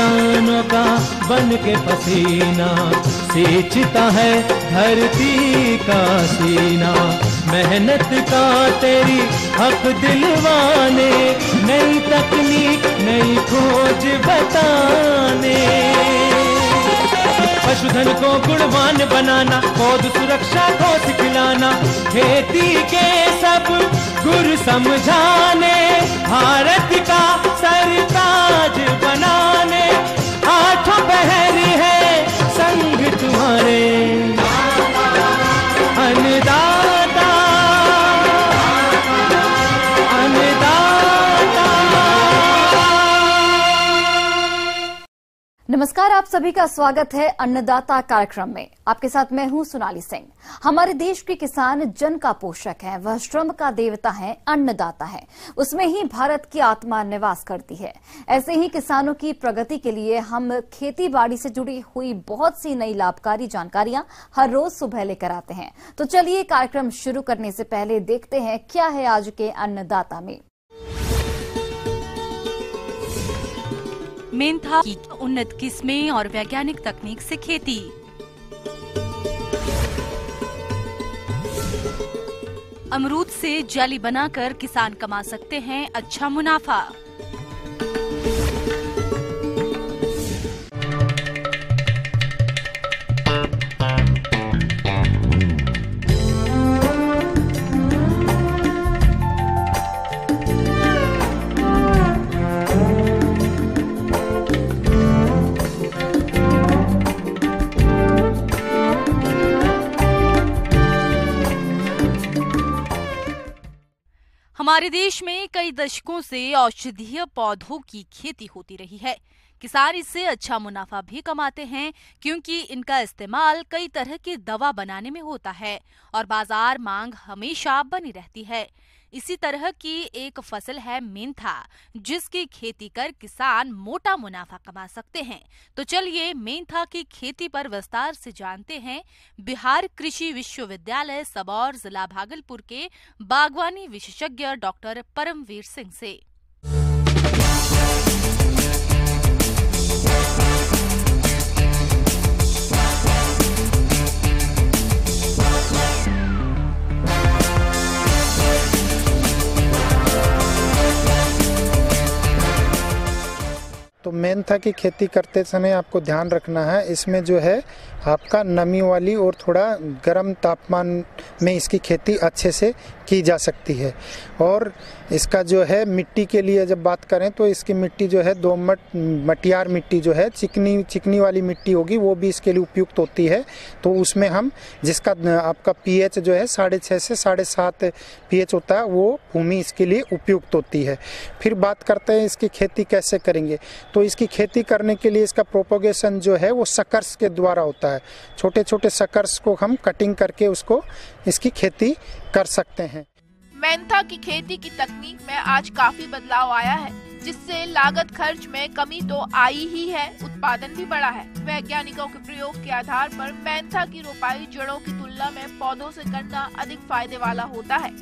किसानों का बन के पसीना, सींचता है धरती का सीना। मेहनत का तेरी हक दिलवाने, नई तकनीक नई खोज बताने। पशुधन को गुणवान बनाना, पौध सुरक्षा को सिखलाना, खेती के सब गुर समझाने, भारत का सरताज बनाने। आठों पहर है संग तुम्हारे, अन्नदाता अन्नदाता। नमस्कार, आप सभी का स्वागत है अन्नदाता कार्यक्रम में। आपके साथ मैं हूं सोनाली सिंह। हमारे देश के किसान जन का पोषक है, वह श्रम का देवता है, अन्नदाता है। उसमें ही भारत की आत्मा निवास करती है। ऐसे ही किसानों की प्रगति के लिए हम खेती बाड़ी से जुड़ी हुई बहुत सी नई लाभकारी जानकारियां हर रोज सुबह लेकर आते हैं। तो चलिए कार्यक्रम शुरू करने से पहले देखते हैं क्या है आज के अन्नदाता में। मेंथा की उन्नत किस्में और वैज्ञानिक तकनीक से खेती। अमरूद से जेली बनाकर किसान कमा सकते हैं अच्छा मुनाफा। हमारे देश में कई दशकों से औषधीय पौधों की खेती होती रही है। किसान इससे अच्छा मुनाफा भी कमाते हैं क्योंकि इनका इस्तेमाल कई तरह की दवा बनाने में होता है और बाजार मांग हमेशा बनी रहती है। इसी तरह की एक फसल है मेंथा, जिसकी खेती कर किसान मोटा मुनाफा कमा सकते हैं। तो चलिए मेंथा की खेती पर विस्तार से जानते हैं बिहार कृषि विश्वविद्यालय सबौर जिला भागलपुर के बागवानी विशेषज्ञ डॉक्टर परमवीर सिंह से। तो मेंथा की खेती करते समय आपको ध्यान रखना है, इसमें जो है आपका नमी वाली और थोड़ा गर्म तापमान में इसकी खेती अच्छे से की जा सकती है। और इसका जो है मिट्टी के लिए जब बात करें तो इसकी मिट्टी जो है दोमट मटियार मिट्टी जो है चिकनी वाली मिट्टी होगी, वो भी इसके लिए उपयुक्त होती है। तो उसमें हम जिसका आपका पीएच जो है 6.5 से 7.5 पीएच होता है, वो भूमि इसके लिए उपयुक्त होती है। फिर बात करते हैं इसकी खेती कैसे करेंगे। तो इसकी खेती करने के लिए इसका प्रोपोगेशन जो है वो सकर्स के द्वारा होता है। छोटे छोटे सकर्स को हम कटिंग करके उसको इसकी खेती कर सकते हैं। मेंथा की खेती की तकनीक में आज काफी बदलाव आया है, जिससे लागत खर्च में कमी तो आई ही है, उत्पादन भी बढ़ा है। वैज्ञानिकों के प्रयोग के आधार पर मेंथा की रोपाई जड़ों की तुलना में पौधों से करना अधिक फायदे वाला होता है।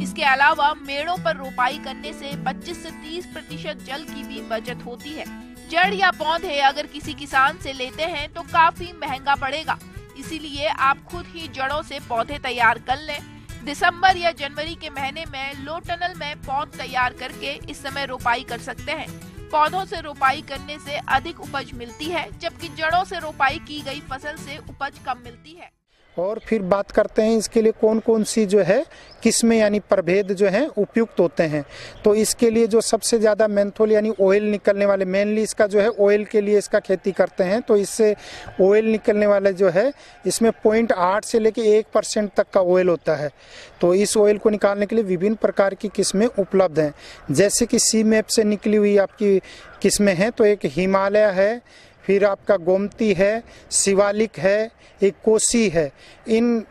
इसके अलावा मेड़ों पर रोपाई करने से 25 से 30% जल की भी बचत होती है। जड़ या पौधे अगर किसी किसान से लेते हैं तो काफी महंगा पड़ेगा, इसीलिए आप खुद ही जड़ों से पौधे तैयार कर लें। दिसंबर या जनवरी के महीने में लो टनल में पौध तैयार करके इस समय रोपाई कर सकते हैं। पौधों से रोपाई करने से अधिक उपज मिलती है, जबकि जड़ों से रोपाई की गई फसल से उपज कम मिलती है। और फिर बात करते हैं इसके लिए कौन कौन सी जो है किस्में यानी प्रभेद जो हैं उपयुक्त होते हैं। तो इसके लिए जो सबसे ज़्यादा मेंथोल यानी ऑयल निकलने वाले, मेनली इसका जो है ऑयल के लिए इसका खेती करते हैं। तो इससे ऑयल निकलने वाले जो है इसमें 0.8 से लेके 1% तक का ऑयल होता है। तो इस ऑयल को निकालने के लिए विभिन्न प्रकार की किस्में उपलब्ध हैं, जैसे कि सी मैप से निकली हुई आपकी किस्में हैं। तो एक हिमालय है, फिर आपका गोमती है, शिवालिक है, एक कोसी है। इन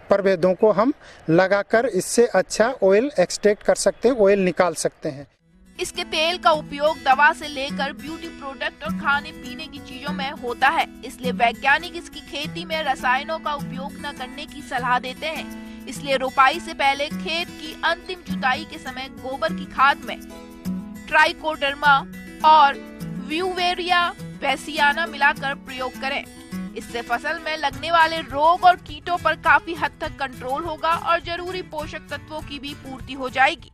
प्रभेदों को हम लगाकर इससे अच्छा ऑयल एक्सट्रैक्ट कर सकते हैं, ऑयल निकाल सकते हैं। इसके तेल का उपयोग दवा से लेकर ब्यूटी प्रोडक्ट और खाने पीने की चीजों में होता है, इसलिए वैज्ञानिक इसकी खेती में रसायनों का उपयोग न करने की सलाह देते हैं। इसलिए रोपाई से पहले खेत की अंतिम जुताई के समय गोबर की खाद में ट्राइकोडर्मा और व्यूवेरिया वैसियाना मिलाकर प्रयोग करें। इससे फसल में लगने वाले रोग और कीटों पर काफी हद तक कंट्रोल होगा और जरूरी पोषक तत्वों की भी पूर्ति हो जाएगी।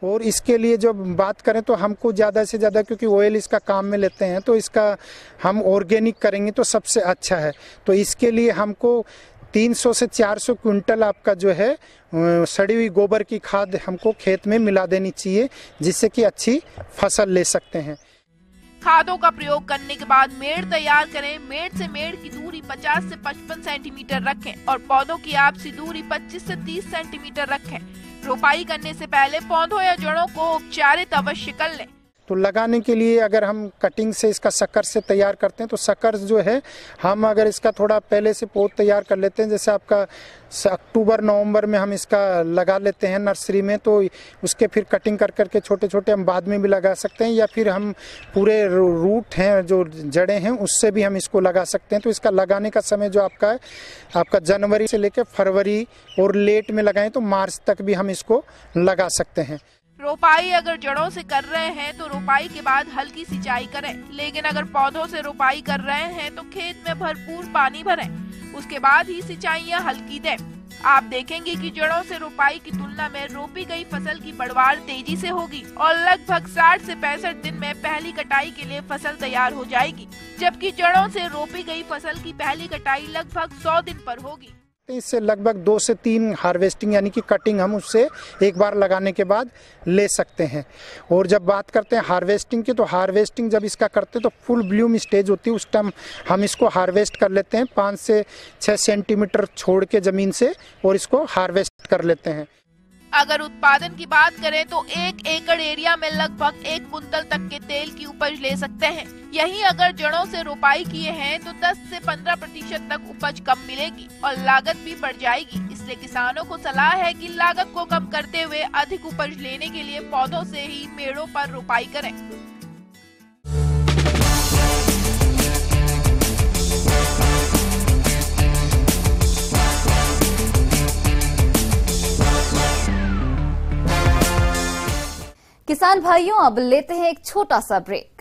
और इसके लिए जो बात करें तो हमको ज़्यादा से ज़्यादा, क्योंकि ऑयल इसका काम में लेते हैं, तो इसका हम ऑर्गेनिक करेंगे तो सबसे अच्छा है। तो इसके लिए हमको 300 से 400 क्विंटल आपका जो है सड़ी हुई गोबर की खाद हमको खेत में मिला देनी चाहिए, जिससे कि अच्छी फसल ले सकते हैं। खादों का प्रयोग करने के बाद मेड़ तैयार करें। मेड़ से मेड़ की दूरी 50 से 55 सेंटीमीटर रखें और पौधों की आपसी दूरी 25 से 30 सेंटीमीटर रखें। रोपाई करने से पहले पौधों या जड़ों को उपचारित अवश्य कर लें। तो लगाने के लिए अगर हम कटिंग से इसका शक्कर से तैयार करते हैं तो शक्कर जो है हम अगर इसका थोड़ा पहले से पौध तैयार कर लेते हैं, जैसे आपका अक्टूबर नवंबर में हम इसका लगा लेते हैं नर्सरी में, तो उसके फिर कटिंग कर करके छोटे छोटे हम बाद में भी लगा सकते हैं, या फिर हम पूरे रूट हैं जो जड़ें हैं उससे भी हम इसको लगा सकते हैं। तो इसका लगाने का समय जो आपका है, आपका जनवरी से लेकर फरवरी और लेट में लगाएं तो मार्च तक भी हम इसको लगा सकते हैं। रोपाई अगर जड़ों से कर रहे हैं तो रोपाई के बाद हल्की सिंचाई करें, लेकिन अगर पौधों से रोपाई कर रहे हैं तो खेत में भरपूर पानी भरें, उसके बाद ही सिंचाइयां हल्की दें। आप देखेंगे कि जड़ों से रोपाई की तुलना में रोपी गई फसल की बढ़वार तेजी से होगी और लगभग 60 से 65 दिन में पहली कटाई के लिए फसल तैयार हो जाएगी, जबकि जड़ों से रोपी गई फसल की पहली कटाई लगभग 100 दिन पर होगी। इससे लगभग 2 से 3 हार्वेस्टिंग यानी कि कटिंग हम उससे एक बार लगाने के बाद ले सकते हैं। और जब बात करते हैं हार्वेस्टिंग की, तो हार्वेस्टिंग जब इसका करते हैं तो फुल ब्लूम स्टेज होती है, उस टाइम हम इसको हार्वेस्ट कर लेते हैं 5 से 6 सेंटीमीटर छोड़ के ज़मीन से, और इसको हार्वेस्ट कर लेते हैं। अगर उत्पादन की बात करें तो 1 एकड़ एरिया में लगभग 1 कुंतल तक के तेल की उपज ले सकते हैं। यहीं अगर जड़ों से रोपाई किए हैं तो 10 से 15% तक उपज कम मिलेगी और लागत भी बढ़ जाएगी। इसलिए किसानों को सलाह है कि लागत को कम करते हुए अधिक उपज लेने के लिए पौधों से ही मेड़ों पर रोपाई करें। किसान भाइयों, अब लेते हैं एक छोटा सा ब्रेक।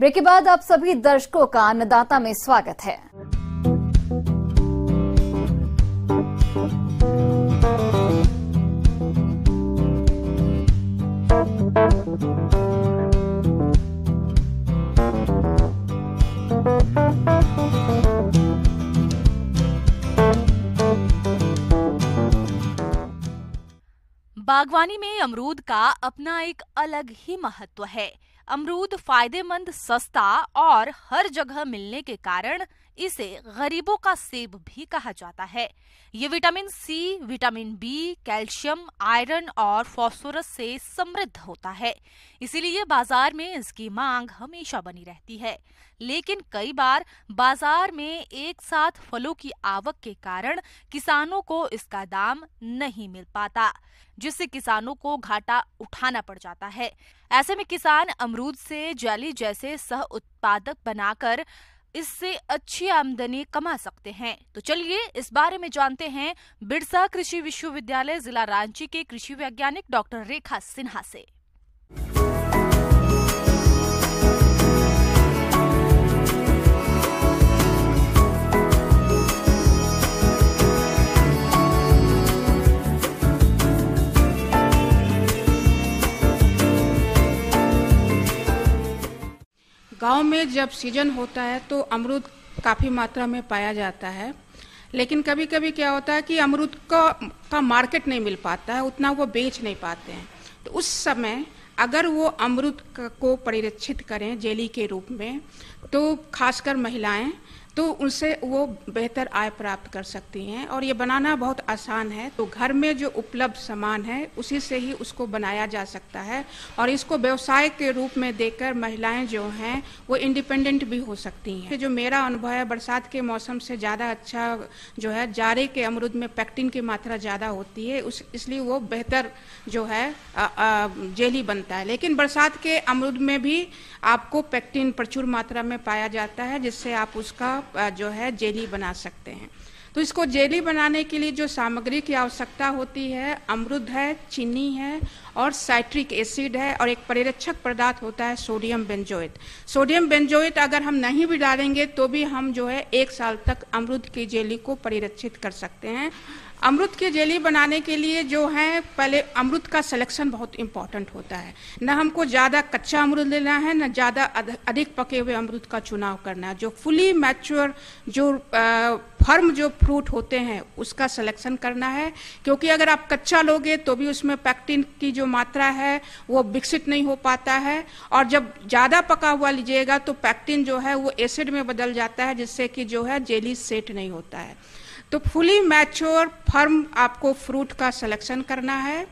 ब्रेक के बाद आप सभी दर्शकों का अन्नदाता में स्वागत है। बागवानी में अमरूद का अपना एक अलग ही महत्व है। अमरूद फायदेमंद, सस्ता और हर जगह मिलने के कारण इसे गरीबों का सेब भी कहा जाता है। ये vitamin C, vitamin B, calcium, iron और फास्फोरस से समृद्ध होता है, इसीलिए बाजार में इसकी मांग हमेशा बनी रहती है। लेकिन कई बार बाजार में एक साथ फलों की आवक के कारण किसानों को इसका दाम नहीं मिल पाता, जिससे किसानों को घाटा उठाना पड़ जाता है। ऐसे में किसान अमरूद से जेली जैसे सह उत्पादक बनाकर इससे अच्छी आमदनी कमा सकते हैं। तो चलिए इस बारे में जानते हैं बिरसा कृषि विश्वविद्यालय जिला रांची के कृषि वैज्ञानिक डॉक्टर रेखा सिन्हा से। गांव में जब सीजन होता है तो अमरूद काफ़ी मात्रा में पाया जाता है, लेकिन कभी कभी क्या होता है कि अमरूद का मार्केट नहीं मिल पाता है, उतना वो बेच नहीं पाते हैं। तो उस समय अगर वो अमरूद को परिरक्षित करें जेली के रूप में, तो खासकर महिलाएं तो उनसे वो बेहतर आय प्राप्त कर सकती हैं। और ये बनाना बहुत आसान है, तो घर में जो उपलब्ध सामान है उसी से ही उसको बनाया जा सकता है और इसको व्यवसाय के रूप में देकर महिलाएं जो हैं वो इंडिपेंडेंट भी हो सकती हैं। जो मेरा अनुभव है, बरसात के मौसम से ज़्यादा अच्छा जो है जाड़े के अमरूद में पेक्टिन की मात्रा ज़्यादा होती है, इसलिए वो बेहतर जो है जेली बनता है। लेकिन बरसात के अमरूद में भी आपको पेक्टिन प्रचुर मात्रा में पाया जाता है, जिससे आप उसका जो है जेली बना सकते हैं। तो इसको जेली बनाने के लिए जो सामग्री की आवश्यकता होती है, अमरूद है, चीनी है और साइट्रिक एसिड है और एक परिरक्षक पदार्थ होता है सोडियम बेंजोएट। सोडियम बेंजोएट अगर हम नहीं भी डालेंगे तो भी हम जो है 1 साल तक अमरूद की जेली को परिरक्षित कर सकते हैं। अमरूद की जेली बनाने के लिए जो है पहले अमरूद का सिलेक्शन बहुत इंपॉर्टेंट होता है। न हमको ज़्यादा कच्चा अमरूद लेना है, न ज़्यादा अधिक पके हुए अमरूद का चुनाव करना है। जो फुली मैच्योर जो फर्म जो फ्रूट होते हैं उसका सिलेक्शन करना है, क्योंकि अगर आप कच्चा लोगे तो भी उसमें पेक्टिन की जो मात्रा है वो विकसित नहीं हो पाता है, और जब ज़्यादा पका हुआ लीजिएगा तो पेक्टिन जो है वो एसिड में बदल जाता है, जिससे कि जो है जेली सेट नहीं होता है। तो फुली मैच्योर फर्म आपको फ्रूट का सिलेक्शन करना है।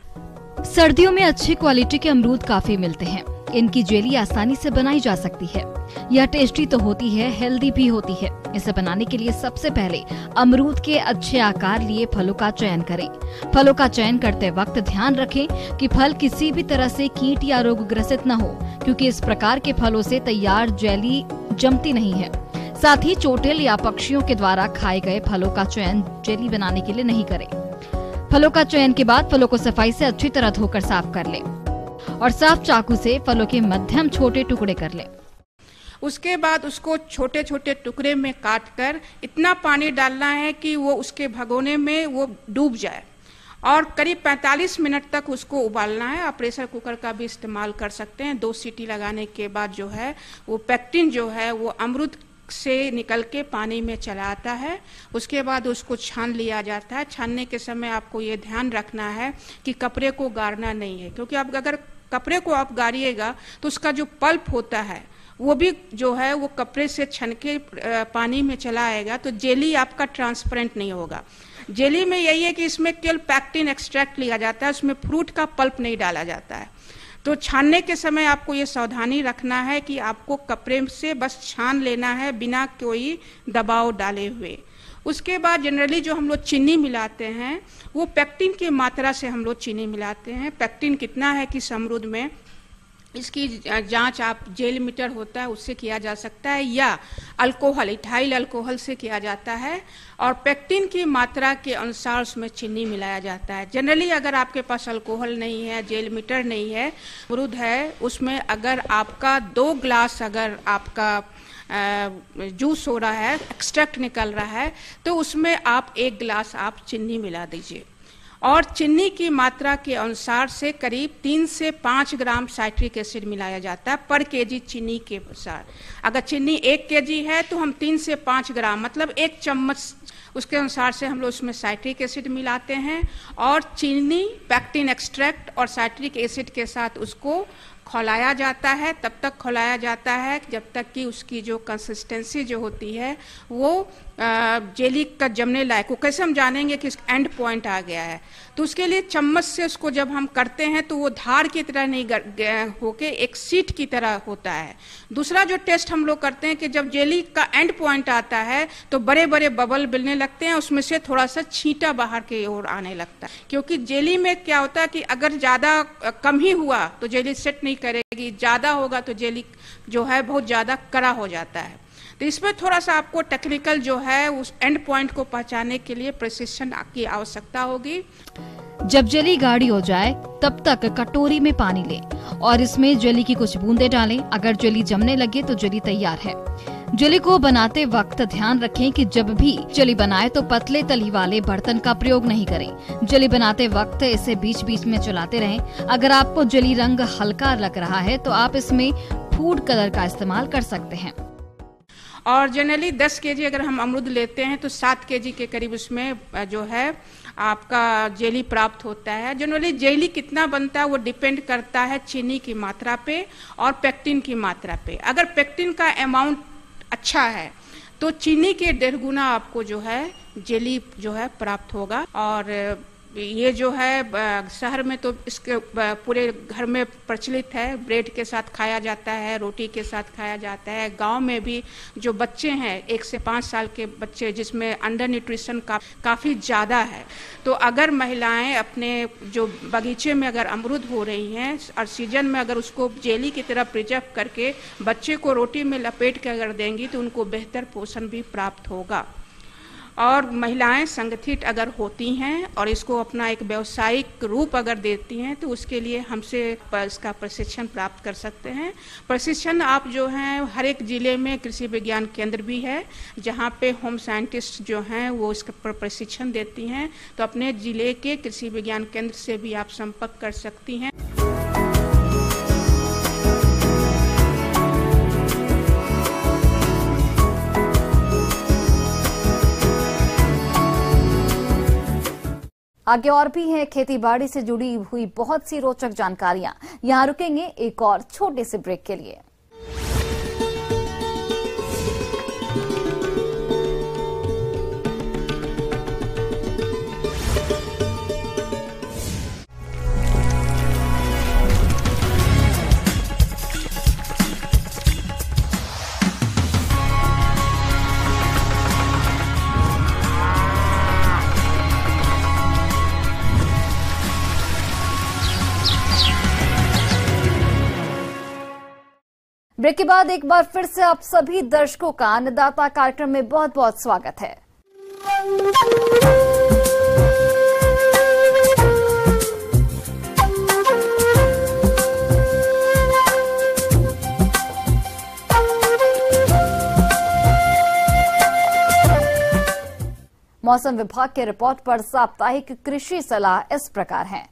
सर्दियों में अच्छी क्वालिटी के अमरूद काफी मिलते हैं। इनकी जेली आसानी से बनाई जा सकती है। यह टेस्टी तो होती है, हेल्दी भी होती है। इसे बनाने के लिए सबसे पहले अमरूद के अच्छे आकार लिए फलों का चयन करें। फलों का चयन करते वक्त ध्यान रखें कि फल किसी भी तरह से कीट या रोग ग्रसित न हो, क्योंकि इस प्रकार के फलों से तैयार जेली जमती नहीं है। साथ ही चोटिल या पक्षियों के द्वारा खाए गए फलों का चयन जेली बनाने के लिए नहीं करें। फलों का चयन के बाद फलों को सफाई से अच्छी तरह धोकर साफ कर लें और साफ चाकू से फलों के मध्यम छोटे टुकड़े कर लें। उसके बाद उसको छोटे छोटे टुकड़े में काटकर इतना पानी डालना है कि वो उसके भगोने में वो डूब जाए और करीब 45 मिनट तक उसको उबालना है। आप प्रेशर कुकर का भी इस्तेमाल कर सकते हैं। 2 सीटी लगाने के बाद जो है वो पेक्टिन जो है वो अमरूद से निकल के पानी में चला आता है। उसके बाद उसको छान लिया जाता है। छानने के समय आपको ये ध्यान रखना है कि कपड़े को गाड़ना नहीं है, क्योंकि आप अगर कपड़े को आप गाड़िएगा तो उसका जो पल्प होता है वो भी जो है वो कपड़े से छन के पानी में चला आएगा, तो जेली आपका ट्रांसपेरेंट नहीं होगा। जेली में यही है कि इसमें केवल पेक्टिन एक्सट्रैक्ट लिया जाता है, उसमें फ्रूट का पल्प नहीं डाला जाता है। तो छानने के समय आपको ये सावधानी रखना है कि आपको कपड़े से बस छान लेना है बिना कोई दबाव डाले हुए। उसके बाद जनरली जो हम लोग चीनी मिलाते हैं वो पेक्टिन की मात्रा से हम लोग चीनी मिलाते हैं। पेक्टिन कितना है कि अमरूद में, इसकी जांच आप जेल मीटर होता है उससे किया जा सकता है, या अल्कोहल इथाइल अल्कोहल से किया जाता है, और पेक्टिन की मात्रा के अनुसार उसमें चीनी मिलाया जाता है। जनरली अगर आपके पास अल्कोहल नहीं है, जेल मीटर नहीं है, अमरूद है, उसमें अगर आपका 2 ग्लास अगर आपका जूस हो रहा है, एक्सट्रैक्ट निकल रहा है, तो उसमें आप 1 ग्लास आप चीनी मिला दीजिए। और चीनी की मात्रा के अनुसार से करीब 3 से 5 ग्राम साइट्रिक एसिड मिलाया जाता है पर केजी चीनी के अनुसार। अगर चीनी 1 केजी है तो हम 3 से 5 ग्राम मतलब 1 चम्मच उसके अनुसार से हम लोग उसमें साइट्रिक एसिड मिलाते हैं, और चीनी, पेक्टिन एक्सट्रैक्ट और साइट्रिक एसिड के साथ उसको खौलाया जाता है। तब तक खौलाया जाता है जब तक कि उसकी जो कंसिस्टेंसी जो होती है वो जेली का जमने लायक हो। कैसे हम जानेंगे कि एंड पॉइंट आ गया है? तो उसके लिए चम्मच से उसको जब हम करते हैं तो वो धार की तरह नहीं होके एक सीट की तरह होता है। दूसरा जो टेस्ट हम लोग करते हैं कि जब जेली का एंड पॉइंट आता है तो बड़े बड़े बबल मिलने लगते हैं, उसमें से थोड़ा सा छींटा बाहर की ओर आने लगता है। क्योंकि जेली में क्या होता है कि अगर ज्यादा कम ही हुआ तो जेली सेट नहीं करेगी, ज्यादा होगा तो जेली जो है बहुत ज्यादा कड़ा हो जाता है। तो इसमें थोड़ा सा आपको टेक्निकल जो है उस एंड पॉइंट को पहचानने के लिए प्रिसिशन की आवश्यकता होगी। जब जेली गाढ़ी हो जाए तब तक कटोरी में पानी लें और इसमें जेली की कुछ बूंदें डालें। अगर जेली जमने लगे तो जेली तैयार है। जेली को बनाते वक्त ध्यान रखें कि जब भी जेली बनाए तो पतले तली वाले बर्तन का प्रयोग नहीं करें। जेली बनाते वक्त इसे बीच बीच में चलाते रहें। अगर आपको जेली रंग हल्का लग रहा है तो आप इसमें फूड कलर का इस्तेमाल कर सकते हैं। और जनरली 10 केजी अगर हम अमरूद लेते हैं तो 7 केजी के करीब उसमें जो है आपका जेली प्राप्त होता है। जनरली जेली कितना बनता है वो डिपेंड करता है चीनी की मात्रा पे और पेक्टिन की मात्रा पे। अगर पेक्टिन का अमाउंट अच्छा है तो चीनी के 1.5 गुना आपको जो है जेली जो है प्राप्त होगा। और ये जो है शहर में तो इसके पूरे घर में प्रचलित है, ब्रेड के साथ खाया जाता है, रोटी के साथ खाया जाता है। गांव में भी जो बच्चे हैं 1 से 5 साल के बच्चे जिसमें अंडर न्यूट्रिशन काफ़ी ज़्यादा है, तो अगर महिलाएं अपने जो बगीचे में अगर अमरूद हो रही हैं और सीजन में अगर उसको जेली की तरह प्रिजर्व करके बच्चे को रोटी में लपेट के अगर देंगी तो उनको बेहतर पोषण भी प्राप्त होगा। और महिलाएं संगठित अगर होती हैं और इसको अपना एक व्यावसायिक रूप अगर देती हैं तो उसके लिए हमसे इसका प्रशिक्षण प्राप्त कर सकते हैं। प्रशिक्षण आप जो हैं हर एक जिले में कृषि विज्ञान केंद्र भी है जहां पे होम साइंटिस्ट जो हैं वो इसका प्रशिक्षण देती हैं, तो अपने जिले के कृषि विज्ञान केंद्र से भी आप संपर्क कर सकती हैं। आगे और भी है खेती बाड़ी से जुड़ी हुई बहुत सी रोचक जानकारियां। यहां रुकेंगे एक और छोटे से ब्रेक के लिए। ब्रेक के बाद एक बार फिर से आप सभी दर्शकों का अन्नदाता कार्यक्रम में बहुत बहुत स्वागत है। मौसम विभाग के रिपोर्ट पर साप्ताहिक कृषि सलाह इस प्रकार है।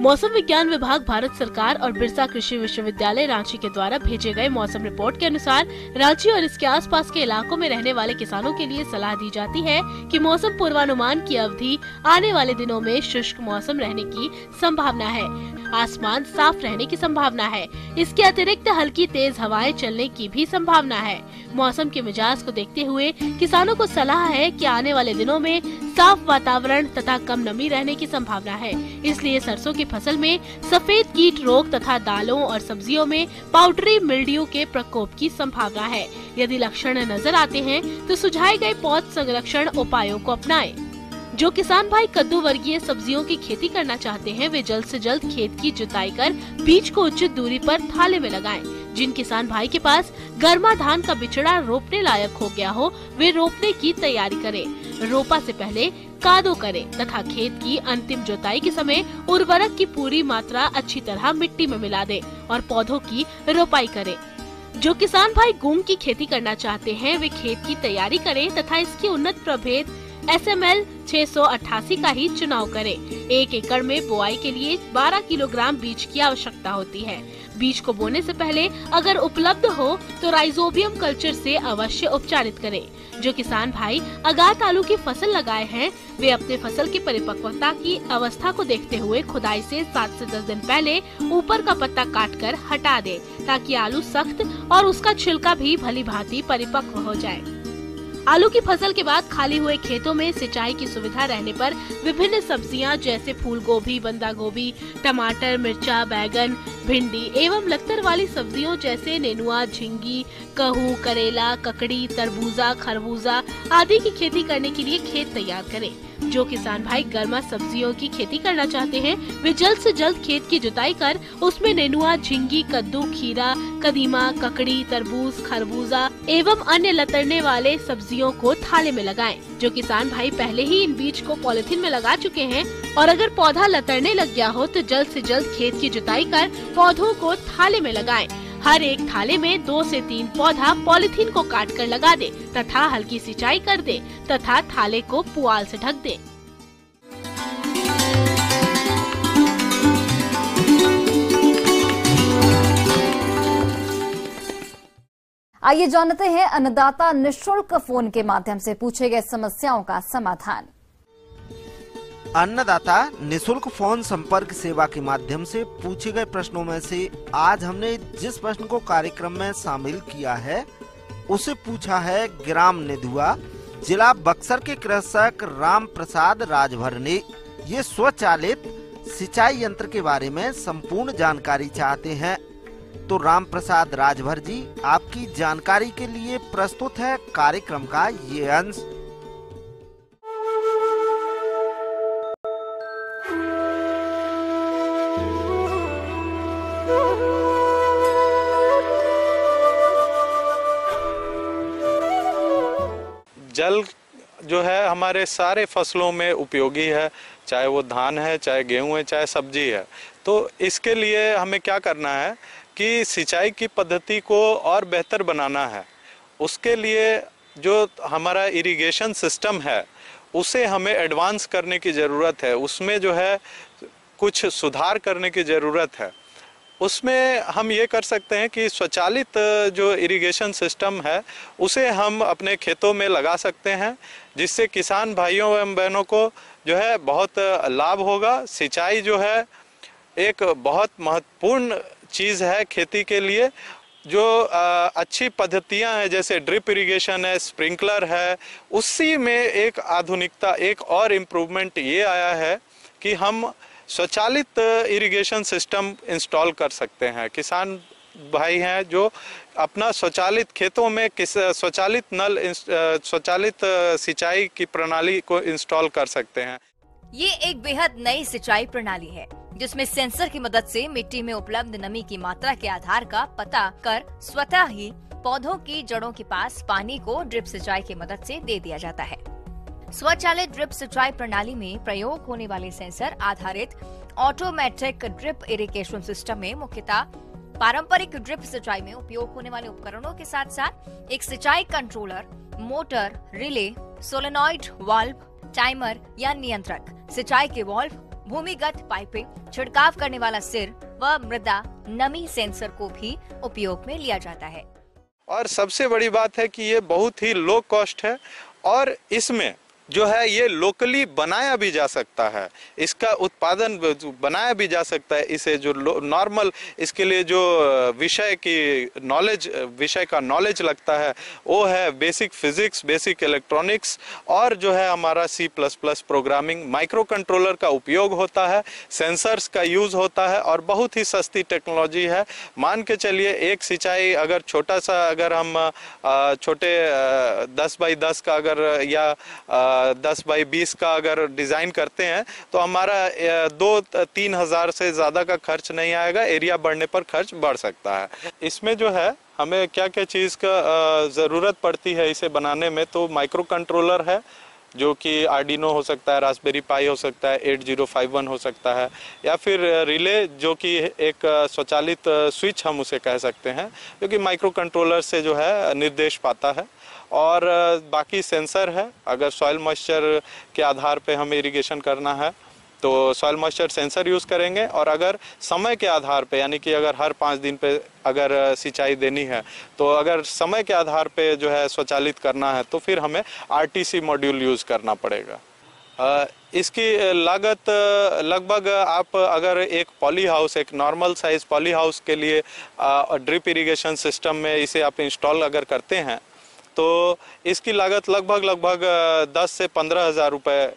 मौसम विज्ञान विभाग भारत सरकार और बिरसा कृषि विश्वविद्यालय रांची के द्वारा भेजे गए मौसम रिपोर्ट के अनुसार रांची और इसके आसपास के इलाकों में रहने वाले किसानों के लिए सलाह दी जाती है कि मौसम पूर्वानुमान की अवधि आने वाले दिनों में शुष्क मौसम रहने की संभावना है। आसमान साफ रहने की संभावना है। इसके अतिरिक्त हल्की तेज हवाएं चलने की भी संभावना है। मौसम के मिजाज को देखते हुए किसानों को सलाह है कि आने वाले दिनों में साफ वातावरण तथा कम नमी रहने की संभावना है। इसलिए सरसों की फसल में सफेद कीट रोग तथा दालों और सब्जियों में पाउडरी मिल्ड्यू के प्रकोप की संभावना है। यदि लक्षण नजर आते हैं तो सुझाए गए पौध संरक्षण उपायों को अपनाएं। जो किसान भाई कद्दू वर्गीय सब्जियों की खेती करना चाहते हैं वे जल्द से जल्द खेत की जुताई कर बीज को उचित दूरी पर थाले में लगाएं। जिन किसान भाई के पास गर्मा धान का बिचड़ा रोपने लायक हो गया हो वे रोपने की तैयारी करें। रोपा से पहले कादो करें तथा खेत की अंतिम जुताई के समय उर्वरक की पूरी मात्रा अच्छी तरह मिट्टी में मिला दें और पौधों की रोपाई करें। जो किसान भाई मूंग की खेती करना चाहते हैं वे खेत की तैयारी करें तथा इसकी उन्नत प्रभेद SML 688 का ही चुनाव करें। 1 एकड़ में बुआई के लिए 12 किलोग्राम बीज की आवश्यकता होती है। बीज को बोने से पहले अगर उपलब्ध हो तो राइजोबियम कल्चर से अवश्य उपचारित करें। जो किसान भाई अगात आलू की फसल लगाए हैं वे अपने फसल की परिपक्वता की अवस्था को देखते हुए खुदाई से 7 से 10 दिन पहले ऊपर का पत्ता काटकर हटा दें ताकि आलू सख्त और उसका छिलका भी भली भांति परिपक्व हो जाए। आलू की फसल के बाद खाली हुए खेतों में सिंचाई की सुविधा रहने पर विभिन्न सब्जियां जैसे फूल गोभी, बंदा गोभी, टमाटर, मिर्चा, बैगन, भिंडी एवं लत्तर वाली सब्जियों जैसे नेनुआ, झिंगी, कहू, करेला, ककड़ी, तरबूजा, खरबूजा आदि की खेती करने के लिए खेत तैयार करें। जो किसान भाई गर्मा सब्जियों की खेती करना चाहते हैं वे जल्द से जल्द खेत की जुताई कर उसमें नेनुआ, झिंगी, कद्दू, खीरा, कदीमा, ककड़ी, तरबूज, खरबूजा एवं अन्य लतरने वाले सब्जियों को थाले में लगाएं। जो किसान भाई पहले ही इन बीज को पॉलिथीन में लगा चुके हैं और अगर पौधा लतरने लग गया हो तो जल्द से जल्द खेत की जुताई कर पौधों को थाले में लगाएं। हर एक थाले में 2 से 3 पौधा पॉलिथीन को काट कर लगा दे तथा हल्की सिंचाई कर दे तथा थाले को पुआल से ढक दे। आइए जानते हैं अन्नदाता निःशुल्क फोन के माध्यम से पूछे गए समस्याओं का समाधान। अन्नदाता निःशुल्क फोन संपर्क सेवा के माध्यम से पूछे गए प्रश्नों में से आज हमने जिस प्रश्न को कार्यक्रम में शामिल किया है उसे पूछा है ग्राम निधुआ, जिला बक्सर के कृषक राम प्रसाद राजभर ने। ये स्वचालित सिंचाई यंत्र के बारे में संपूर्ण जानकारी चाहते हैं। तो राम प्रसाद राजभर जी, आपकी जानकारी के लिए प्रस्तुत है कार्यक्रम का ये अंश। जल जो है हमारे सारे फसलों में उपयोगी है, चाहे वो धान है, चाहे गेहूं है, चाहे सब्जी है। तो इसके लिए हमें क्या करना है कि सिंचाई की पद्धति को और बेहतर बनाना है। उसके लिए जो हमारा इरिगेशन सिस्टम है उसे हमें एडवांस करने की ज़रूरत है, उसमें जो है कुछ सुधार करने की ज़रूरत है। उसमें हम ये कर सकते हैं कि स्वचालित जो इरिगेशन सिस्टम है उसे हम अपने खेतों में लगा सकते हैं, जिससे किसान भाइयों एवं बहनों को जो है बहुत लाभ होगा। सिंचाई जो है एक बहुत महत्वपूर्ण चीज़ है खेती के लिए। जो अच्छी पद्धतियां हैं जैसे ड्रिप इरिगेशन है, स्प्रिंकलर है, उसी में एक आधुनिकता, एक और इम्प्रूवमेंट ये आया है कि हम स्वचालित इरिगेशन सिस्टम इंस्टॉल कर सकते हैं। किसान भाई हैं जो अपना स्वचालित खेतों में स्वचालित नल, स्वचालित सिंचाई की प्रणाली को इंस्टॉल कर सकते हैं। ये एक बेहद नई सिंचाई प्रणाली है जिसमें सेंसर की मदद से मिट्टी में उपलब्ध नमी की मात्रा के आधार का पता कर स्वतः ही पौधों की जड़ों के पास पानी को ड्रिप सिंचाई की मदद से दे दिया जाता है। स्वचालित ड्रिप सिंचाई प्रणाली में प्रयोग होने वाले सेंसर आधारित ऑटोमेटिक ड्रिप इरिगेशन सिस्टम में मुख्यतः पारंपरिक ड्रिप सिंचाई में उपयोग होने वाले उपकरणों के साथ साथ एक सिंचाई controller, motor, relay, solenoid valve, timer या नियंत्रक, सिंचाई के वाल्व, भूमिगत पाइपें, छिड़काव करने वाला सिर व मृदा नमी सेंसर को भी उपयोग में लिया जाता है। और सबसे बड़ी बात है कि ये बहुत ही लो कॉस्ट है और इसमें जो है ये लोकली बनाया भी जा सकता है, इसका उत्पादन बनाया भी जा सकता है। इसे जो नॉर्मल इसके लिए जो विषय का नॉलेज लगता है वो है बेसिक फिजिक्स, बेसिक इलेक्ट्रॉनिक्स और जो है हमारा C++ प्रोग्रामिंग। माइक्रो कंट्रोलर का उपयोग होता है, सेंसर्स का यूज होता है और बहुत ही सस्ती टेक्नोलॉजी है। मान के चलिए एक सिंचाई अगर छोटा सा, अगर हम छोटे 10x10 का अगर या 10x20 का अगर डिज़ाइन करते हैं तो हमारा 2-3 हज़ार से ज़्यादा का खर्च नहीं आएगा। एरिया बढ़ने पर खर्च बढ़ सकता है। इसमें जो है हमें क्या क्या चीज़ का ज़रूरत पड़ती है इसे बनाने में, तो माइक्रो कंट्रोलर है जो कि आर्डिनो हो सकता है, रास्पबेरी पाई हो सकता है, 8051 हो सकता है, या फिर रिले जो कि एक स्वचालित स्विच हम उसे कह सकते हैं, जो कि माइक्रो कंट्रोलर से जो है निर्देश पाता है। और बाकी सेंसर है, अगर सॉइल मॉइस्चर के आधार पे हमें इरिगेशन करना है तो सॉइल मॉइस्चर सेंसर यूज़ करेंगे, और अगर समय के आधार पे यानी कि अगर हर 5 दिन पे अगर सिंचाई देनी है तो अगर समय के आधार पे जो है स्वचालित करना है तो फिर हमें RTC मॉड्यूल यूज़ करना पड़ेगा। इसकी लागत लगभग आप अगर एक पॉली हाउस, एक नॉर्मल साइज पॉली हाउस के लिए ड्रिप इरिगेशन सिस्टम में इसे आप इंस्टॉल अगर करते हैं तो इसकी लागत लगभग 10 से 15 हज़ार रुपये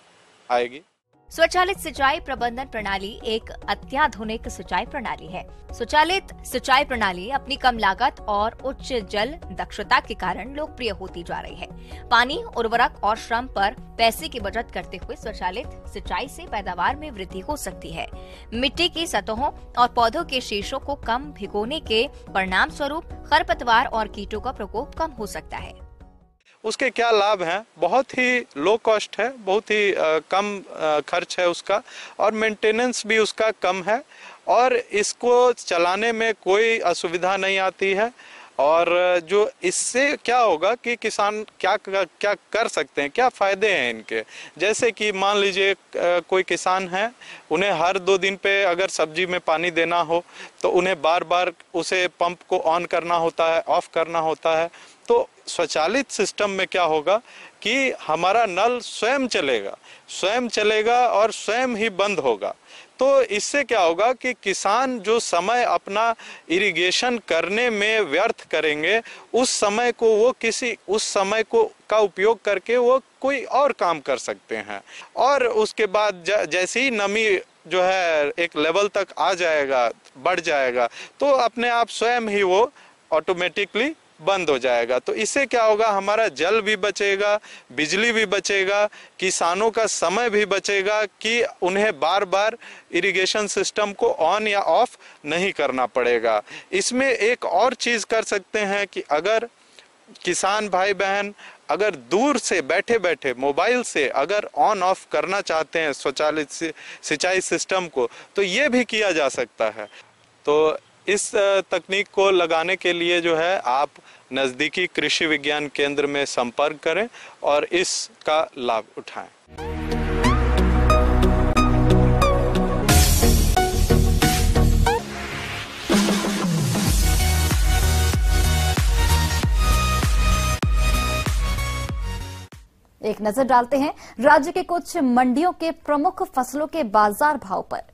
आएगी। स्वचालित सिंचाई प्रबंधन प्रणाली एक अत्याधुनिक सिंचाई प्रणाली है। स्वचालित सिंचाई प्रणाली अपनी कम लागत और उच्च जल दक्षता के कारण लोकप्रिय होती जा रही है। पानी, उर्वरक और श्रम पर पैसे की बचत करते हुए स्वचालित सिंचाई से पैदावार में वृद्धि हो सकती है। मिट्टी की सतहों और पौधों के शीर्षों को कम भिगोने के परिणाम स्वरूप खरपतवार और कीटों का प्रकोप कम हो सकता है। उसके क्या लाभ हैं? बहुत ही लो कॉस्ट है, बहुत ही कम खर्च है उसका, और मेंटेनेंस भी उसका कम है, और इसको चलाने में कोई असुविधा नहीं आती है। और जो इससे क्या होगा कि किसान क्या कर सकते हैं, क्या फायदे हैं इनके। जैसे कि मान लीजिए कोई किसान है, उन्हें हर 2 दिन पे अगर सब्जी में पानी देना हो तो उन्हें बार बार उसे पंप को ऑन करना होता है, ऑफ करना होता है। तो स्वचालित सिस्टम में क्या होगा कि हमारा नल स्वयं चलेगा और स्वयं ही बंद होगा। तो इससे क्या होगा कि किसान जो समय अपना इरिगेशन करने में व्यर्थ करेंगे, उस समय को का उपयोग करके वो कोई और काम कर सकते हैं। और उसके बाद जैसे ही नमी जो है एक लेवल तक आ जाएगा, बढ़ जाएगा, तो अपने आप स्वयं ही वो ऑटोमेटिकली बंद हो जाएगा। तो इससे क्या होगा, हमारा जल भी बचेगा, बिजली भी बचेगा, किसानों का समय भी बचेगा कि उन्हें बार बार इरिगेशन सिस्टम को ऑन या ऑफ नहीं करना पड़ेगा। इसमें एक और चीज कर सकते हैं कि अगर किसान भाई बहन अगर दूर से बैठे बैठे मोबाइल से अगर ऑन ऑफ करना चाहते हैं स्वचालित सिंचाई सिस्टम को, तो ये भी किया जा सकता है। तो इस तकनीक को लगाने के लिए जो है आप नज़दीकी कृषि विज्ञान केंद्र में संपर्क करें और इसका लाभ उठाएं। एक नजर डालते हैं राज्य के कुछ मंडियों के प्रमुख फसलों के बाजार भाव पर।